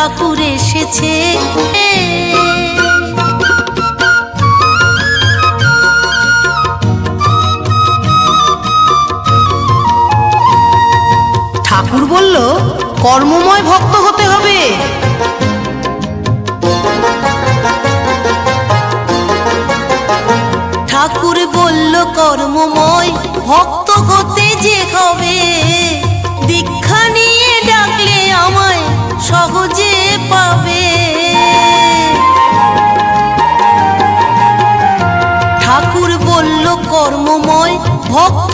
ঠাকুর এসেছে। ঠাকুর বলল কর্মময় ভক্ত হতে হবে। ঠাকুর বলল কর্মময় ভক্ত হতে যে হবে, দীক্ষা নিয়ে ডাকলে আমায় সহজে পাবে। ঠাকুর বলল কর্মময় ভক্ত